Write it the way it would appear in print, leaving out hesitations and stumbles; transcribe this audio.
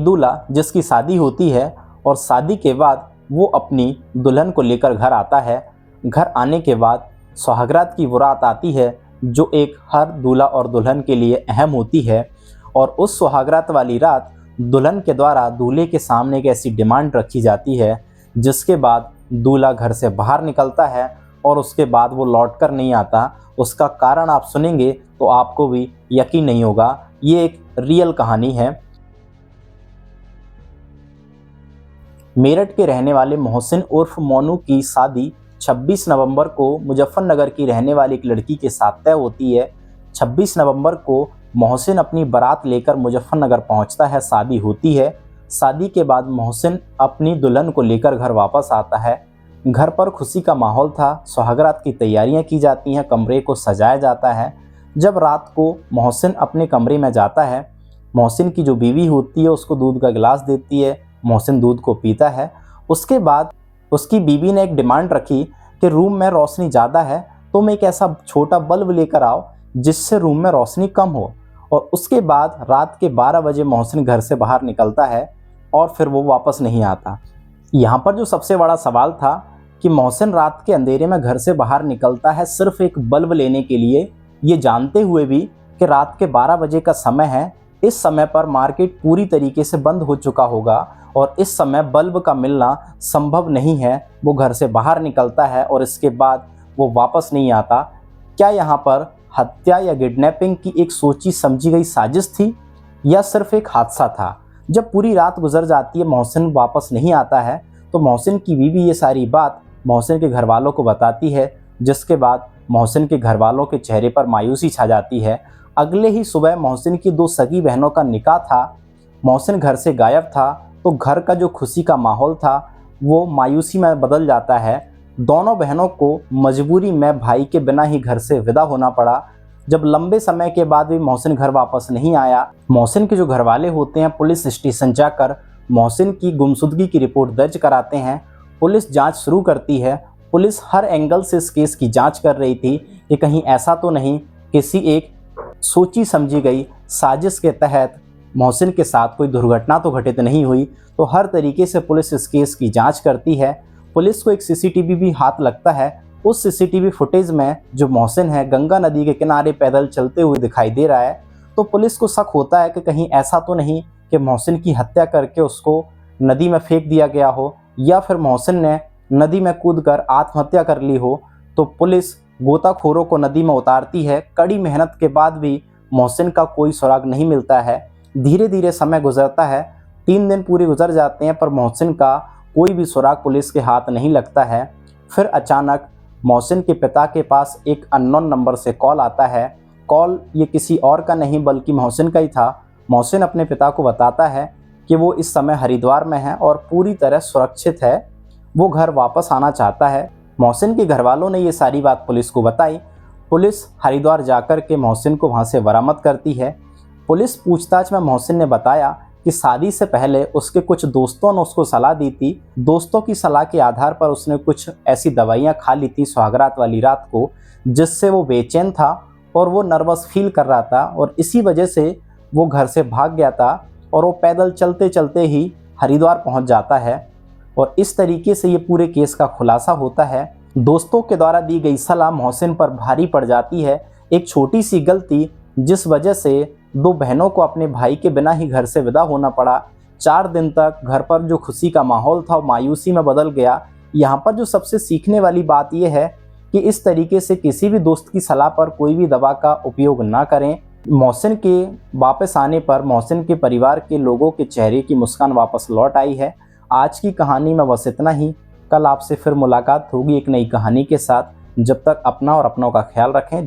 एक दूल्हा जिसकी शादी होती है और शादी के बाद वो अपनी दुल्हन को लेकर घर आता है। घर आने के बाद सुहागरात की वो रात आती है जो एक हर दूल्हा और दुल्हन के लिए अहम होती है। और उस सुहागरात वाली रात दुल्हन के द्वारा दूल्हे के सामने एक ऐसी डिमांड रखी जाती है जिसके बाद दूल्हा घर से बाहर निकलता है और उसके बाद वो लौट कर नहीं आता। उसका कारण आप सुनेंगे तो आपको भी यकीन नहीं होगा। ये एक रियल कहानी है। मेरठ के रहने वाले मोहसिन उर्फ मोनू की शादी 26 नवंबर को मुजफ्फरनगर की रहने वाली एक लड़की के साथ तय होती है। 26 नवंबर को मोहसिन अपनी बारात लेकर मुजफ्फरनगर पहुंचता है। शादी होती है। शादी के बाद मोहसिन अपनी दुल्हन को लेकर घर वापस आता है। घर पर खुशी का माहौल था। सुहागरात की तैयारियां की जाती हैं, कमरे को सजाया जाता है। जब रात को मोहसिन अपने कमरे में जाता है, मोहसिन की जो बीवी होती है उसको दूध का गिलास देती है। मोहसिन दूध को पीता है। उसके बाद उसकी बीवी ने एक डिमांड रखी कि रूम में रोशनी ज़्यादा है, तुम एक ऐसा छोटा बल्ब लेकर आओ जिससे रूम में रोशनी कम हो। और उसके बाद रात के 12 बजे मोहसिन घर से बाहर निकलता है और फिर वो वापस नहीं आता। यहाँ पर जो सबसे बड़ा सवाल था कि मोहसिन रात के अंधेरे में घर से बाहर निकलता है सिर्फ एक बल्ब लेने के लिए, ये जानते हुए भी कि रात के 12 बजे का समय है। इस समय पर मार्केट पूरी तरीके से बंद हो चुका होगा और इस समय बल्ब का मिलना संभव नहीं है। वो घर से बाहर निकलता है और इसके बाद वो वापस नहीं आता। क्या यहाँ पर हत्या या किडनैपिंग की एक सोची समझी गई साजिश थी या सिर्फ एक हादसा था? जब पूरी रात गुजर जाती है, मोहसिन वापस नहीं आता है, तो मोहसिन की बीवी ये सारी बात मोहसिन के घर वालों को बताती है, जिसके बाद मोहसिन के घर वालों के चेहरे पर मायूसी छा जाती है। अगले ही सुबह मोहसिन की 2 सगी बहनों का निकाह था। मोहसिन घर से गायब था तो घर का जो खुशी का माहौल था वो मायूसी में बदल जाता है। दोनों बहनों को मजबूरी में भाई के बिना ही घर से विदा होना पड़ा। जब लंबे समय के बाद भी मोहसिन घर वापस नहीं आया, मोहसिन के जो घर वाले होते हैं पुलिस स्टेशन जाकर मोहसिन की गुमशुदगी की रिपोर्ट दर्ज कराते हैं। पुलिस जांच शुरू करती है। पुलिस हर एंगल से इस केस की जांच कर रही थी कि कहीं ऐसा तो नहीं किसी एक सोची समझी गई साजिश के तहत मोहसिन के साथ कोई दुर्घटना तो घटित नहीं हुई। तो हर तरीके से पुलिस इस केस की जांच करती है। पुलिस को एक सीसीटीवी भी हाथ लगता है। उस सीसीटीवी फुटेज में जो मोहसिन है गंगा नदी के किनारे पैदल चलते हुए दिखाई दे रहा है। तो पुलिस को शक होता है कि कहीं ऐसा तो नहीं कि मोहसिन की हत्या करके उसको नदी में फेंक दिया गया हो या फिर मोहसिन ने नदी में कूदकर आत्महत्या कर ली हो। तो पुलिस गोताखोरों को नदी में उतारती है। कड़ी मेहनत के बाद भी मोहसिन का कोई सुराग नहीं मिलता है। धीरे धीरे समय गुजरता है। 3 दिन पूरे गुजर जाते हैं पर मोहसिन का कोई भी सुराग पुलिस के हाथ नहीं लगता है। फिर अचानक मोहसिन के पिता के पास एक अननोन नंबर से कॉल आता है। कॉल ये किसी और का नहीं बल्कि मोहसिन का ही था। मोहसिन अपने पिता को बताता है कि वो इस समय हरिद्वार में है और पूरी तरह सुरक्षित है। वो घर वापस आना चाहता है। मोहसिन के घर वालों ने ये सारी बात पुलिस को बताई। पुलिस हरिद्वार जाकर के मोहसिन को वहाँ से बरामद करती है। पुलिस पूछताछ में मोहसिन ने बताया कि शादी से पहले उसके कुछ दोस्तों ने उसको सलाह दी थी। दोस्तों की सलाह के आधार पर उसने कुछ ऐसी दवाइयाँ खा ली थी सुहागरात वाली रात को जिससे वो बेचैन था और वो नर्वस फील कर रहा था और इसी वजह से वो घर से भाग गया था और वो पैदल चलते चलते ही हरिद्वार पहुंच जाता है। और इस तरीके से ये पूरे केस का खुलासा होता है। दोस्तों के द्वारा दी गई सलाह मोहसिन पर भारी पड़ जाती है। एक छोटी सी गलती जिस वजह से 2 बहनों को अपने भाई के बिना ही घर से विदा होना पड़ा। 4 दिन तक घर पर जो खुशी का माहौल था वो मायूसी में बदल गया। यहाँ पर जो सबसे सीखने वाली बात यह है कि इस तरीके से किसी भी दोस्त की सलाह पर कोई भी दवा का उपयोग ना करें। मोहसिन के वापस आने पर मोहसिन के परिवार के लोगों के चेहरे की मुस्कान वापस लौट आई है। आज की कहानी में बस इतना ही। कल आपसे फिर मुलाकात होगी एक नई कहानी के साथ। जब तक अपना और अपनों का ख्याल रखें।